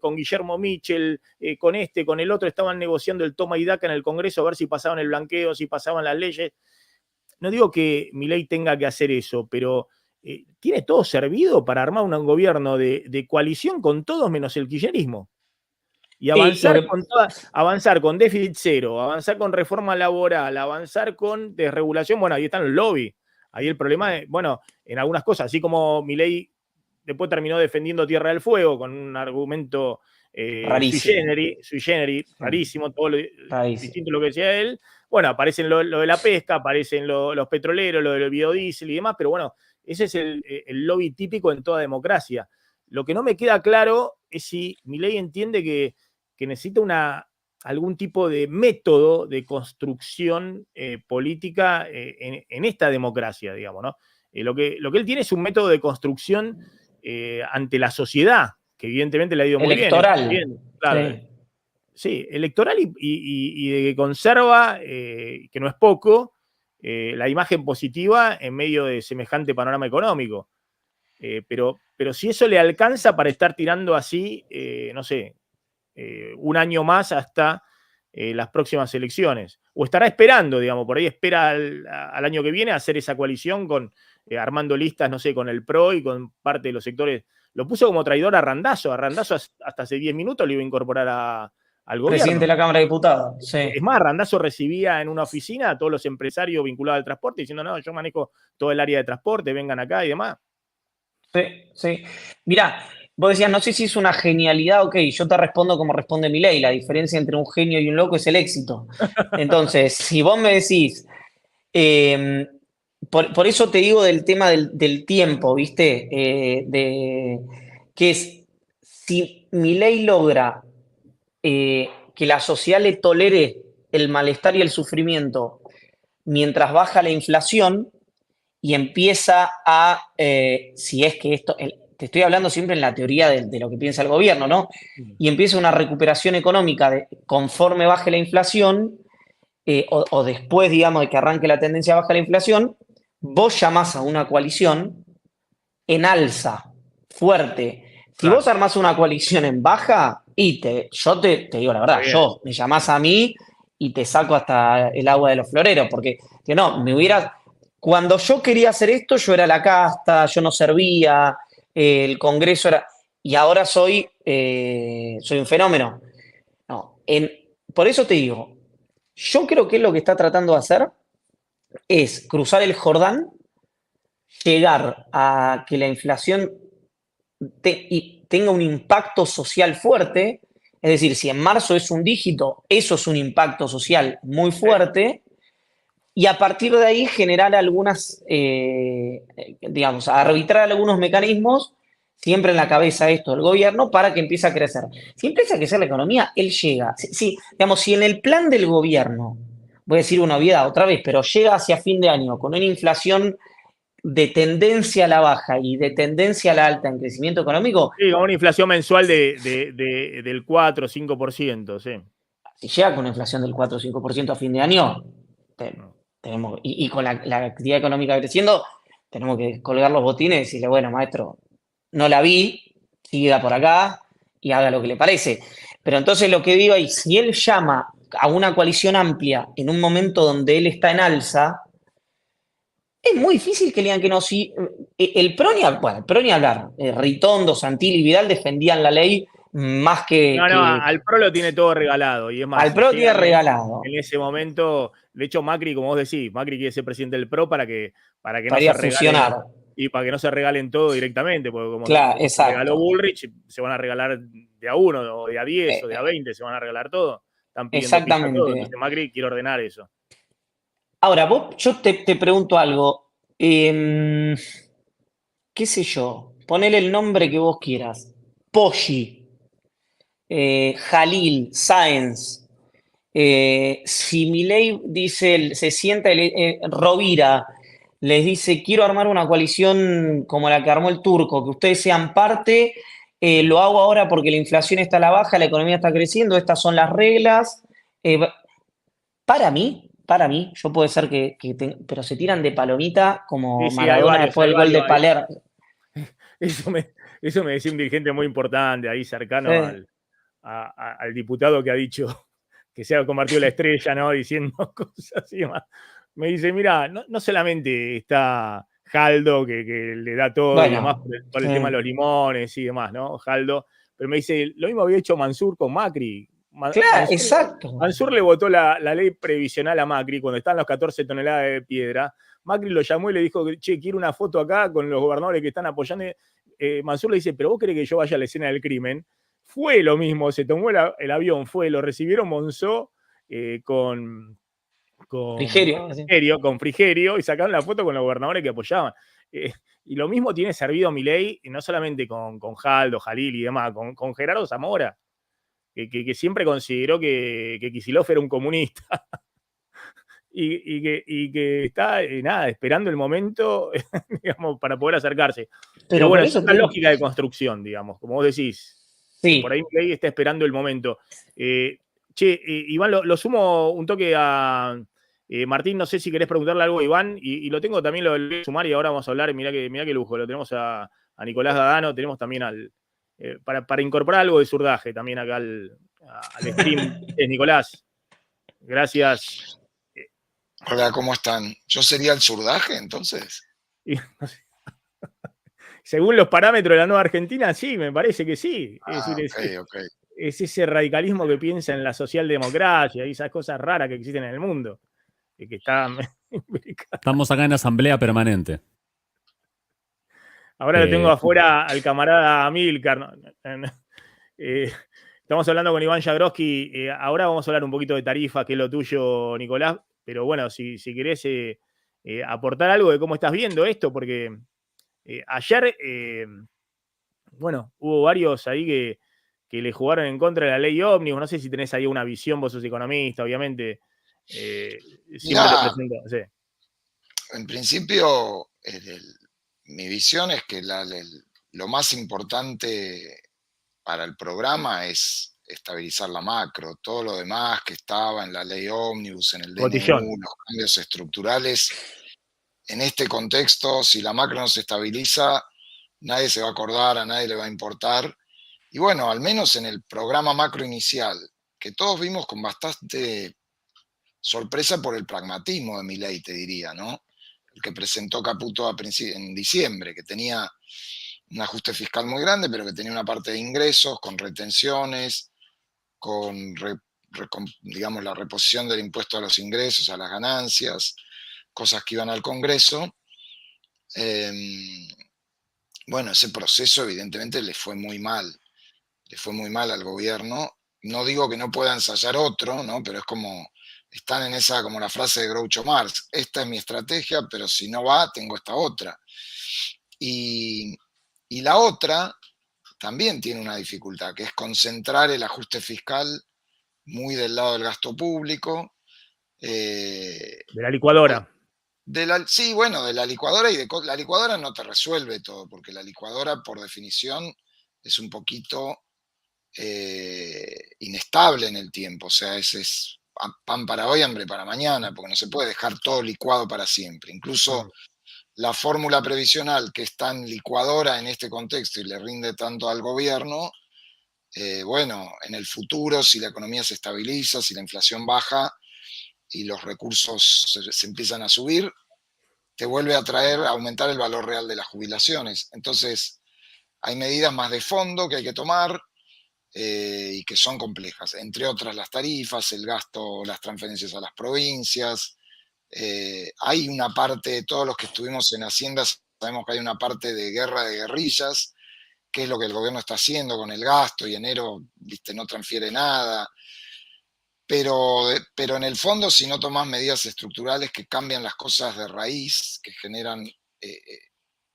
con Guillermo Michel, con el otro, estaban negociando el toma y daca en el Congreso a ver si pasaban el blanqueo, si pasaban las leyes. No digo que Milei tenga que hacer eso, pero tiene todo servido para armar un gobierno de coalición con todos menos el kirchnerismo. Y avanzar con déficit cero, avanzar con reforma laboral, avanzar con desregulación. Bueno, ahí están los lobbies. Ahí el problema es, bueno, en algunas cosas, así como Milei después terminó defendiendo Tierra del Fuego con un argumento sui generis, rarísimo, todo distinto a lo que decía él. Bueno, aparecen lo de la pesca, aparecen los petroleros, lo del biodiesel y demás, pero bueno, ese es el lobby típico en toda democracia. Lo que no me queda claro es si Milei entiende que necesita algún tipo de método de construcción política en esta democracia, digamos, ¿no? Lo que él tiene es un método de construcción ante la sociedad, que evidentemente le ha ido muy bien. Electoral. Claro. Sí, electoral y de que conserva, que no es poco, la imagen positiva en medio de semejante panorama económico. Pero si eso le alcanza para estar tirando así, no sé, un año más hasta las próximas elecciones. O estará esperando, digamos, por ahí espera al año que viene a hacer esa coalición armando listas, no sé, con el PRO y con parte de los sectores. Lo puso como traidor a Randazzo. A Randazzo hasta hace 10 minutos le iba a incorporar al gobierno. Presidente de la Cámara de Diputados. Sí. Es más, Randazzo recibía en una oficina a todos los empresarios vinculados al transporte diciendo, no, yo manejo todo el área de transporte, vengan acá y demás. Sí. Mirá, vos decías, no sé si es una genialidad, ok, yo te respondo como responde Milei, la diferencia entre un genio y un loco es el éxito. Entonces, si vos me decís, por eso te digo del tema del tiempo, ¿viste? Que es, si Milei logra que la sociedad le tolere el malestar y el sufrimiento mientras baja la inflación, y empieza a, si es que esto, te estoy hablando siempre en la teoría de lo que piensa el gobierno, ¿no? Y empieza una recuperación económica conforme baje la inflación, o después, digamos, de que arranque la tendencia a bajar la inflación, vos llamás a una coalición en alza, fuerte. Si vos armás una coalición en baja, yo te digo la verdad, yo me llamás a mí y te saco hasta el agua de los floreros, porque que no, cuando yo quería hacer esto, yo era la casta, yo no servía, el Congreso era... Y ahora soy un fenómeno. No, por eso te digo, yo creo que lo que está tratando de hacer es cruzar el Jordán, llegar a que la inflación tenga un impacto social fuerte. Es decir, si en marzo es un dígito, eso es un impacto social muy fuerte. Y a partir de ahí generar arbitrar algunos mecanismos, siempre en la cabeza esto del gobierno, para que empiece a crecer. Si empieza a crecer la economía, él llega. Si en el plan del gobierno, voy a decir una obviedad otra vez, pero llega hacia fin de año con una inflación de tendencia a la baja y de tendencia a la alta en crecimiento económico. Sí, con una inflación mensual del 4 o 5%, sí. Si llega con una inflación del 4 o 5% a fin de año, y con la actividad económica creciendo, tenemos que colgar los botines y decirle, bueno, maestro, no la vi, siga por acá y haga lo que le parece. Pero entonces lo que digo ahí, si él llama a una coalición amplia en un momento donde él está en alza, es muy difícil que le digan que no. Si el PRO ni hablar, Ritondo, Santilli y Vidal defendían la ley más que... al PRO lo tiene todo regalado. Y es más, al PRO tiene regalado. En ese momento, de hecho, Macri, como vos decís, Macri quiere ser presidente del PRO para que no se regalen. Y para que no se regalen todo directamente, porque como se regaló Bullrich, se van a regalar de a 1, o de a 10, o de a 20, se van a regalar todo. Están pidiendo exactamente. Todo. Entonces Macri quiere ordenar eso. Ahora, yo te pregunto algo. ¿Qué sé yo? Ponele el nombre que vos quieras. Poggi. Jalil, Sáenz, si Milei dice, se sienta, Rovira, les dice, quiero armar una coalición como la que armó el turco, que ustedes sean parte, lo hago ahora porque la inflación está a la baja, la economía está creciendo, estas son las reglas. Eh, para mí, yo puede ser pero se tiran de palomita como Sí, sí, hay Maradona varios, después hay del gol de varios. Palermo. Eso eso me decía un dirigente muy importante ahí cercano Sí. al diputado que ha dicho que se ha convertido en la estrella, ¿no? Diciendo cosas y demás. Me dice, mira, no solamente está Jaldo, que le da todo y demás Bueno, por el tema de sí. los limones y demás, ¿no? Jaldo, pero me dice, lo mismo había hecho Mansur con Macri. Claro, exacto. Mansur le votó la ley previsional a Macri cuando estaban los 14 toneladas de piedra. Macri lo llamó y le dijo, che, quiero una foto acá con los gobernadores que están apoyando. Mansur le dice, pero vos querés que yo vaya a la escena del crimen. Fue lo mismo, se tomó el avión, lo recibieron Monzó con Frigerio, así. Frigerio, y sacaron la foto con los gobernadores que apoyaban. Y lo mismo tiene servido Milei, no solamente con Jaldo, Jalil y demás, con Gerardo Zamora, que siempre consideró que Kicillof era un comunista. Y que está, nada, esperando el momento, digamos, para poder acercarse. Pero Pero bueno, por es eso una te digo, lógica de construcción, digamos, como vos decís. Por ahí sí, Milei está esperando el momento. Che, Iván, lo sumo un toque a Martín, no sé si querés preguntarle algo a Iván, y lo tengo también, lo voy a sumar y ahora vamos a hablar, mirá qué lujo, lo tenemos a Nicolás Gadano, tenemos también para incorporar algo de zurdaje también acá al stream. Nicolás, gracias. Hola, ¿cómo están? ¿Yo sería el zurdaje entonces? No sé, según los parámetros de la nueva Argentina, sí, me parece que sí. Es Ah, decir, ok, ok. es ese radicalismo que piensa en la socialdemocracia y esas cosas raras que existen en el mundo. Que está. Estamos acá en asamblea permanente. Ahora lo tengo Eh, afuera al camarada Amílcar. Estamos hablando con Iván Jagroski. Ahora vamos a hablar un poquito de tarifas, que es lo tuyo, Nicolás. Pero bueno, si querés aportar algo de cómo estás viendo esto, porque ayer, bueno, hubo varios ahí que le jugaron en contra de la ley ómnibus. No sé si tenés ahí una visión, vos sos economista, obviamente. Siempre te Mirá, presento. Sí. en principio, mi visión es que lo más importante para el programa es estabilizar la macro. Todo lo demás que estaba en la ley ómnibus, en el Cotillón. DNU, los cambios estructurales, en este contexto, si la macro no se estabiliza, nadie se va a acordar, a nadie le va a importar. Y bueno, al menos en el programa macro inicial, que todos vimos con bastante sorpresa por el pragmatismo de Milei, te diría, ¿no? El que presentó Caputo en diciembre, que tenía un ajuste fiscal muy grande, pero que tenía una parte de ingresos con retenciones, digamos, la reposición del impuesto a los ingresos, a las ganancias, cosas que iban al Congreso. Bueno, ese proceso evidentemente le fue muy mal al gobierno. No digo que no pueda ensayar otro, ¿no? Pero es como, están en esa, como la frase de Groucho Marx, esta es mi estrategia, pero si no va, tengo esta otra. Y la otra también tiene una dificultad, que es concentrar el ajuste fiscal muy del lado del gasto público. De la licuadora. Sí, bueno, de la licuadora la licuadora no te resuelve todo, porque la licuadora por definición es un poquito inestable en el tiempo, o sea, es pan para hoy, hambre para mañana, porque no se puede dejar todo licuado para siempre. Incluso la fórmula previsional que es tan licuadora en este contexto y le rinde tanto al gobierno, bueno, en el futuro, si la economía se estabiliza, si la inflación baja y los recursos se empiezan a subir, te vuelve a aumentar el valor real de las jubilaciones. Entonces, hay medidas más de fondo que hay que tomar, y que son complejas, entre otras las tarifas, el gasto, las transferencias a las provincias. Hay una parte, de todos los que estuvimos en Hacienda, sabemos que hay una parte de guerra de guerrillas, que es lo que el gobierno está haciendo con el gasto, y enero, viste, no transfiere nada. Pero en el fondo, si no tomás medidas estructurales que cambian las cosas de raíz, que generan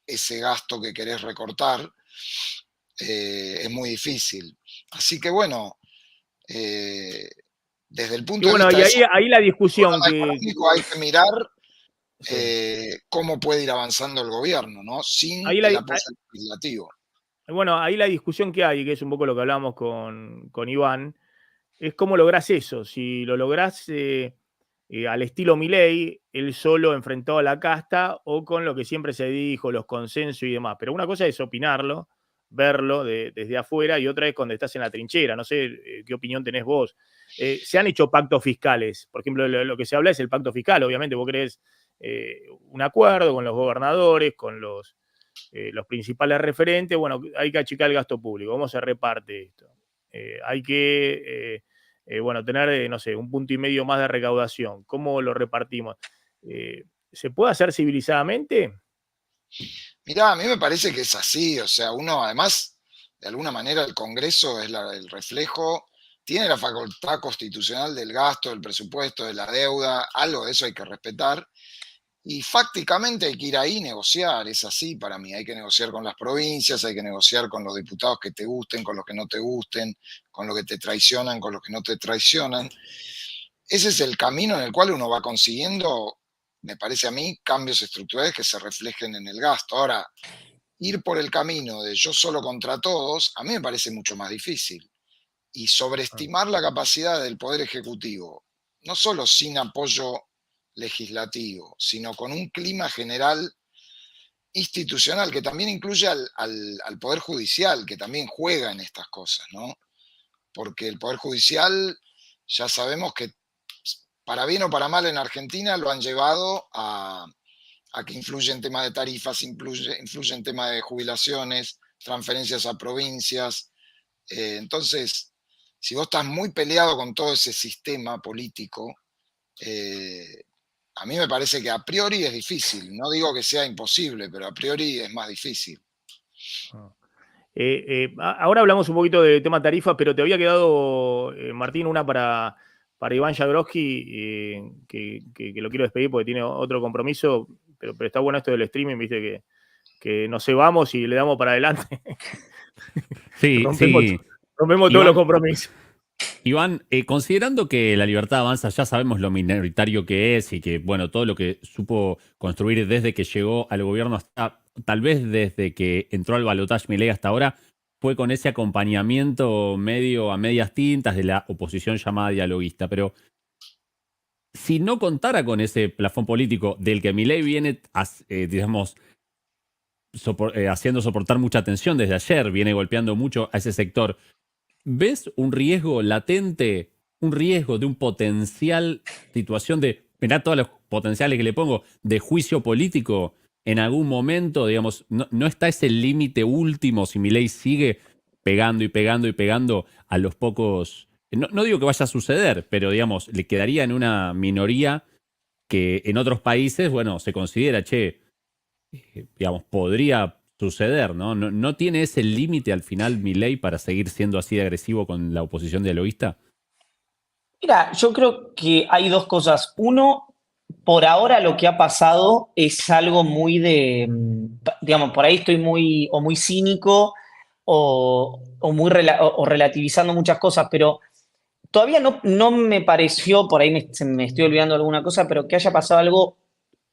ese gasto que querés recortar, es muy difícil. Así que bueno, desde el punto Y bueno, de y vista ahí la del discusión programa económico hay que mirar sí. cómo puede ir avanzando el gobierno, ¿no? Sin Ahí la, el apoyo legislativo. bueno, ahí la discusión que hay, que es un poco lo que hablamos con Iván, es cómo lográs eso. Si lo lográs al estilo Milei, él solo enfrentado a la casta, o con lo que siempre se dijo, los consensos y demás. Pero una cosa es opinarlo, verlo desde afuera, y otra es cuando estás en la trinchera. No sé qué opinión tenés vos. Se han hecho pactos fiscales. Por ejemplo, lo que se habla es el pacto fiscal. Obviamente vos querés un acuerdo con los gobernadores, con los principales referentes. Bueno, hay que achicar el gasto público. ¿Cómo se reparte esto? Hay que, bueno, tener, no sé, 1,5 punto más de recaudación. ¿Cómo lo repartimos? ¿Se puede hacer civilizadamente? Mirá, a mí me parece que es así, o sea, uno además, de alguna manera el Congreso es el reflejo, tiene la facultad constitucional del gasto, del presupuesto, de la deuda, algo de eso hay que respetar, y fácticamente hay que ir ahí y negociar, es así para mí, hay que negociar con las provincias, hay que negociar con los diputados que te gusten, con los que no te gusten, con los que te traicionan, con los que no te traicionan. Ese es el camino en el cual uno va consiguiendo, me parece a mí, cambios estructurales que se reflejen en el gasto. Ahora, ir por el camino de yo solo contra todos, a mí me parece mucho más difícil. Y sobreestimar la capacidad del Poder Ejecutivo, no solo sin apoyo legislativo, sino con un clima general institucional que también incluye al Poder Judicial, que también juega en estas cosas, ¿no? Porque el Poder Judicial ya sabemos que para bien o para mal en Argentina lo han llevado a que influye en temas de tarifas, influye en temas de jubilaciones, transferencias a provincias. Entonces, si vos estás muy peleado con todo ese sistema político, a mí me parece que a priori es difícil. No digo que sea imposible, pero a priori es más difícil. Ahora hablamos un poquito de tema tarifa, pero te había quedado, Martín, una para Iván Jagroski, que lo quiero despedir porque tiene otro compromiso, pero está bueno esto del streaming, viste, que nos cebamos y le damos para adelante. Sí, sí. Rompemos todos los compromisos. Iván, considerando que la Libertad Avanza ya sabemos lo minoritario que es y que, bueno, todo lo que supo construir desde que llegó al gobierno hasta, tal vez desde que entró al balotaje Milei hasta ahora, fue con ese acompañamiento medio a medias tintas de la oposición llamada dialoguista. Pero si no contara con ese plafón político del que Milei viene, digamos, haciendo soportar mucha tensión desde ayer, viene golpeando mucho a ese sector, ¿ves un riesgo latente, un riesgo de un potencial situación de, mirá todos los potenciales que le pongo, de juicio político en algún momento? Digamos, no está ese límite último si Milei sigue pegando y pegando y pegando a los pocos. No digo que vaya a suceder, pero digamos, le quedaría en una minoría que en otros países, bueno, se considera, digamos, podría suceder, ¿no? ¿No tiene ese límite al final Milei para seguir siendo así de agresivo con la oposición dialoguista? Mira, yo creo que hay dos cosas. Uno, por ahora lo que ha pasado es algo muy digamos, por ahí estoy muy cínico o relativizando muchas cosas, pero todavía no me pareció, por ahí me estoy olvidando de alguna cosa, pero que haya pasado algo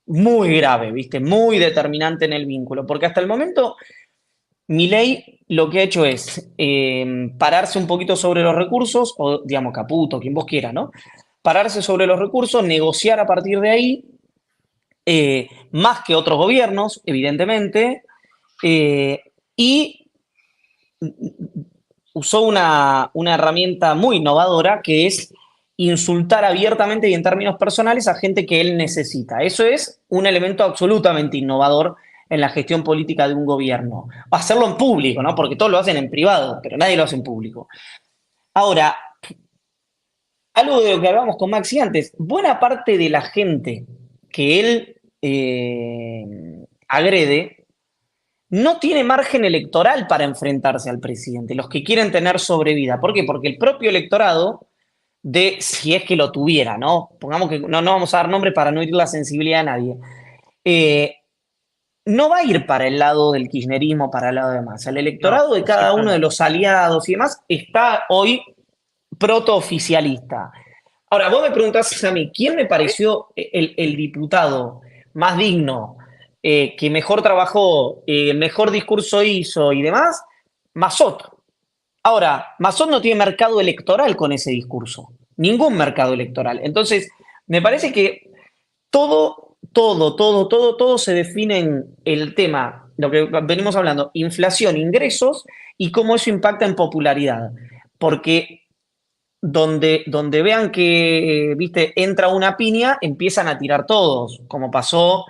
muy grave, ¿viste? Muy determinante en el vínculo, porque hasta el momento Milei lo que ha hecho es pararse un poquito sobre los recursos, o digamos Caputo, quien vos quiera, ¿no? Pararse sobre los recursos, negociar a partir de ahí, más que otros gobiernos, evidentemente, y usó una herramienta muy innovadora que es insultar abiertamente y en términos personales a gente que él necesita. Eso es un elemento absolutamente innovador en la gestión política de un gobierno. Hacerlo en público, ¿no? Porque todos lo hacen en privado, pero nadie lo hace en público. Ahora, algo de lo que hablábamos con Maxi antes, buena parte de la gente que él agrede no tiene margen electoral para enfrentarse al presidente, los que quieren tener sobrevida. ¿Por qué? Porque el propio electorado, si es que lo tuviera, ¿no? Pongamos que no vamos a dar nombre para no herir la sensibilidad de nadie. no va a ir para el lado del kirchnerismo, para el lado de Massa. El electorado de cada uno de los aliados y demás está hoy protooficialista. Ahora, vos me preguntás a mí, ¿quién me pareció el diputado más digno, que mejor trabajó, mejor discurso hizo y demás? Massot. Ahora, Massot no tiene mercado electoral con ese discurso. Ningún mercado electoral. Entonces, me parece que todo se define en el tema, lo que venimos hablando, inflación, ingresos y cómo eso impacta en popularidad. Porque donde vean que, viste, entra una piña, empiezan a tirar todos, como pasó,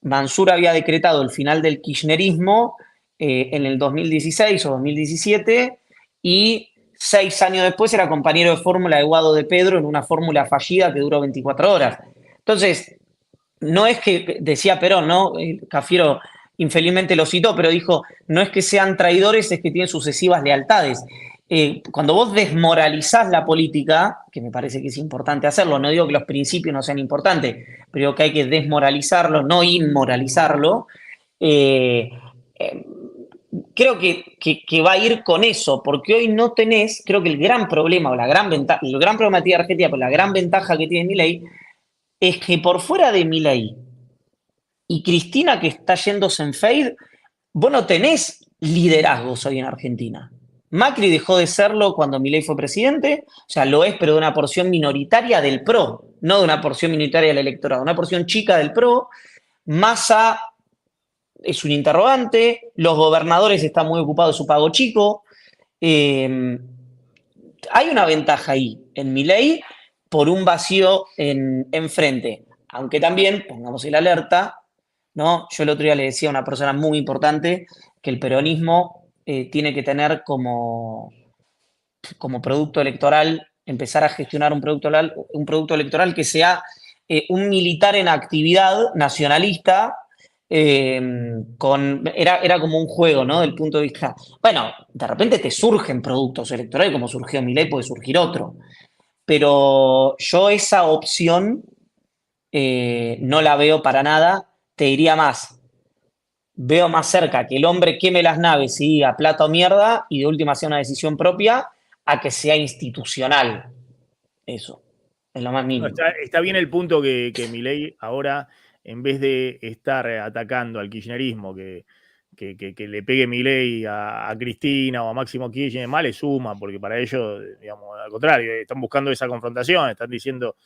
Mansur había decretado el final del kirchnerismo en el 2016 o 2017 y 6 años después era compañero de fórmula de Guado de Pedro en una fórmula fallida que duró 24 horas. Entonces, no es que, decía Perón, ¿no? Cafiero infelizmente lo citó, pero dijo, no es que sean traidores, es que tienen sucesivas lealtades. Cuando vos desmoralizás la política, que me parece que es importante hacerlo, no digo que los principios no sean importantes, pero digo que hay que desmoralizarlo, no inmoralizarlo, creo que va a ir con eso, porque hoy no tenés, creo que el gran problema o la gran ventaja, el gran problema de Argentina, pero la gran ventaja que tiene Milei, es que por fuera de Milei y Cristina que está yéndose en fade, vos no tenés liderazgos hoy en Argentina. Macri dejó de serlo cuando Milei fue presidente, o sea, lo es, pero de una porción minoritaria del PRO, no de una porción minoritaria del electorado, una porción chica del PRO. Massa es un interrogante, los gobernadores están muy ocupados de su pago chico. Hay una ventaja ahí en Milei por un vacío en frente, aunque también, pongamos el alerta, ¿no? Yo el otro día le decía a una persona muy importante que el peronismo tiene que tener como producto electoral, empezar a gestionar un producto electoral que sea un militar en actividad nacionalista, era como un juego, ¿no? Del punto de vista, bueno, de repente te surgen productos electorales, como surgió Milei, puede surgir otro, pero yo esa opción no la veo para nada. Te diría más, veo más cerca que el hombre queme las naves y diga plata o mierda y de última sea una decisión propia a que sea institucional. Eso, es lo más mínimo. No, está bien el punto que Milei ahora, en vez de estar atacando al kirchnerismo, que le pegue Milei a Cristina o a Máximo Kirchner, más le suma, porque para ellos, digamos, al contrario, están buscando esa confrontación, están diciendo,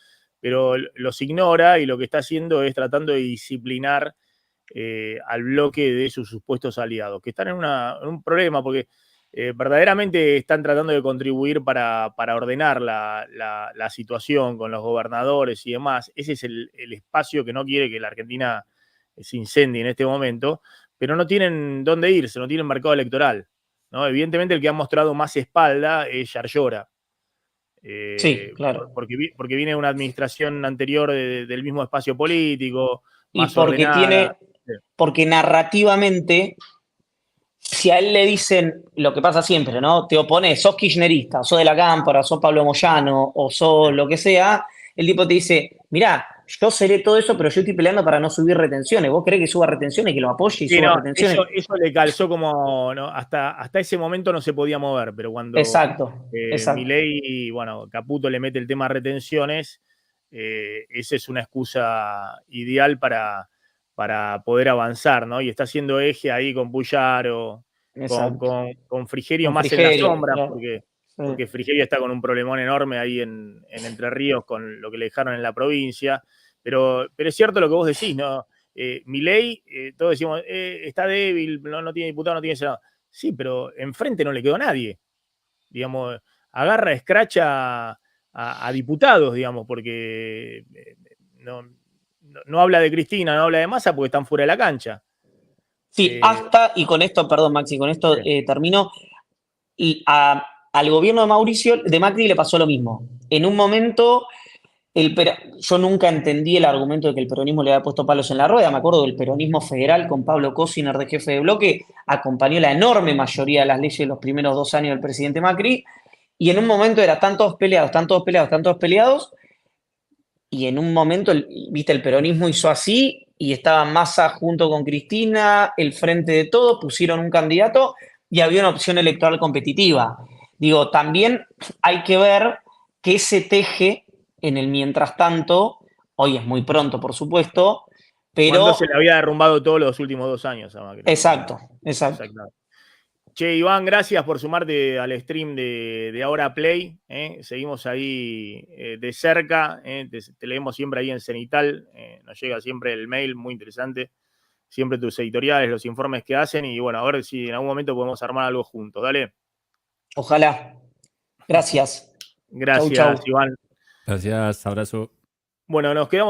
pero los ignora y lo que está haciendo es tratando de disciplinar al bloque de sus supuestos aliados, que están en un problema, porque verdaderamente están tratando de contribuir para ordenar la situación con los gobernadores y demás. Ese es el espacio que no quiere que la Argentina se incendie en este momento, pero no tienen dónde irse, no tienen mercado electoral, ¿no? Evidentemente el que ha mostrado más espalda es Yarlora. Sí, claro. Porque viene de una administración anterior del mismo espacio político, más y porque ordenada. Porque narrativamente, si a él le dicen lo que pasa siempre, ¿no? Te opones, sos kirchnerista, sos de la Cámpora, sos Pablo Moyano, o sos lo que sea, el tipo te dice, mirá, yo seré todo eso, pero yo estoy peleando para no subir retenciones. ¿Vos querés que suba retenciones, que lo apoye y Sí, suba no, retenciones? eso le calzó como, ¿no? Hasta ese momento no se podía mover, pero cuando Exacto. Milei, bueno, Caputo le mete el tema de retenciones, esa es una excusa ideal para poder avanzar, ¿no? Y está haciendo eje ahí con Puyaro, con Frigerio Con más Frigerio, en la sombra, claro. porque Frigerio está con un problemón enorme ahí en Entre Ríos con lo que le dejaron en la provincia. Pero es cierto lo que vos decís, ¿no? Milei, todos decimos, está débil, no tiene diputado, no tiene senador. Sí, pero enfrente no le quedó nadie. Digamos, agarra, escracha a diputados, digamos, porque no habla de Cristina, no habla de Massa porque están fuera de la cancha. Sí, y con esto, perdón Maxi, con esto termino, y al gobierno de Macri le pasó lo mismo. En un momento, yo nunca entendí el argumento de que el peronismo le había puesto palos en la rueda. Me acuerdo del peronismo federal con Pablo Cosiner de jefe de bloque, acompañó la enorme mayoría de las leyes de los primeros 2 años del presidente Macri, y en un momento era tan todos peleados, y en un momento, viste, el peronismo hizo así, y estaba Massa junto con Cristina, el Frente de Todos, pusieron un candidato y había una opción electoral competitiva. Digo, también hay que ver qué se teje en el mientras tanto. Hoy es muy pronto, por supuesto, pero... Cuando se le había derrumbado todos los últimos 2 años a Macri. Exacto. Exactamente. Che, Iván, gracias por sumarte al stream de Ahora Play. Seguimos ahí de cerca. Te leemos siempre ahí en Cenital. Nos llega siempre el mail, muy interesante. Siempre tus editoriales, los informes que hacen. Y bueno, a ver si en algún momento podemos armar algo juntos. Dale. Ojalá. Gracias. Gracias, Chau, chau. Iván. Gracias, abrazo. Bueno, nos quedamos